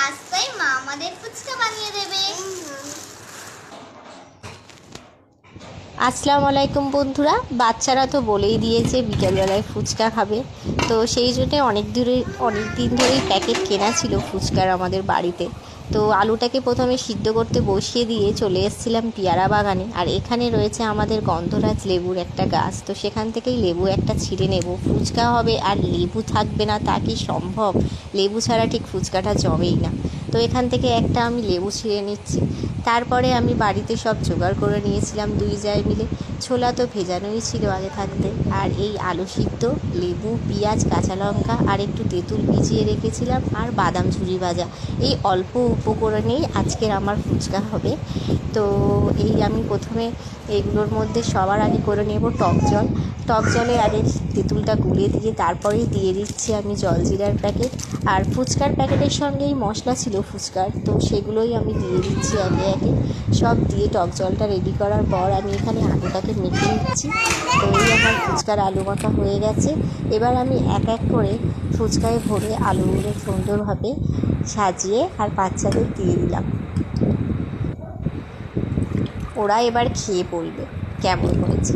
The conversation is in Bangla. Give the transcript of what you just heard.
নাস্তায় মা আমাদের ফুচকা বানিয়ে দেবে। আসসালামু আলাইকুম বন্ধুরা। বাচ্চারা তো বলেই দিয়েছে বিকেলবেলায় ফুচকা খাবে, তো সেই জন্যে অনেক দিন ধরেই প্যাকেট কেনা ছিল ফুচকার আমাদের বাড়িতে। তো আলুটাকে প্রথমে সিদ্ধ করতে বসিয়ে দিয়ে চলে এসেছিলাম পিয়ারা বাগানে। আর এখানে রয়েছে আমাদের গন্ধরাজ লেবুর একটা গাছ, তো সেখান থেকেই লেবু একটা ছিঁড়ে নেব। ফুচকা হবে আর লেবু থাকবে না তা কি সম্ভব? লেবু ছাড়া ঠিক ফুচকাটা জমেই না। তো এখান থেকে একটা আমি লেবু ছিঁড়ে নিচ্ছি। তারপরে আমি বাড়িতে সব জোগাড় করে নিয়েছিলাম দুই জায় মিলে। ছোলা তো ভেজানোই ছিল আগে থাকতে, আর এই আলু সিদ্ধ, লেবু, পেঁয়াজ, কাঁচা লঙ্কা আর একটু তেঁতুল ভিজিয়ে রেখেছিলাম, আর বাদাম ঝুরি ভাজা। এই অল্প উপকরণেই আজকের আমার ফুচকা হবে। তো এই আমি প্রথমে এইগুলোর মধ্যে সবার আগে করে নেব টক জলে আগে তেঁতুলটা গুলে দিয়ে তারপরেই দিয়ে দিচ্ছি আমি জলজিরার প্যাকেট। আর ফুচকার প্যাকেটের সঙ্গেই মশলা ছিল ফুচকার, তো সেগুলোই আমি দিয়ে দিচ্ছি একে একে। সব দিয়ে টক জলটা রেডি করার পর আমি এখানে আলুটাকে মেখে নিচ্ছি। তো এই আমার ফুচকার আলু মাখা হয়ে গেছে। এবার আমি এক এক করে ফুচকায় ভরে আলুগুলো সুন্দরভাবে সাজিয়ে আর বাচ্চাদের দিয়ে দিলাম। ওরা এবার খেয়ে বলবে কেমন হয়েছে।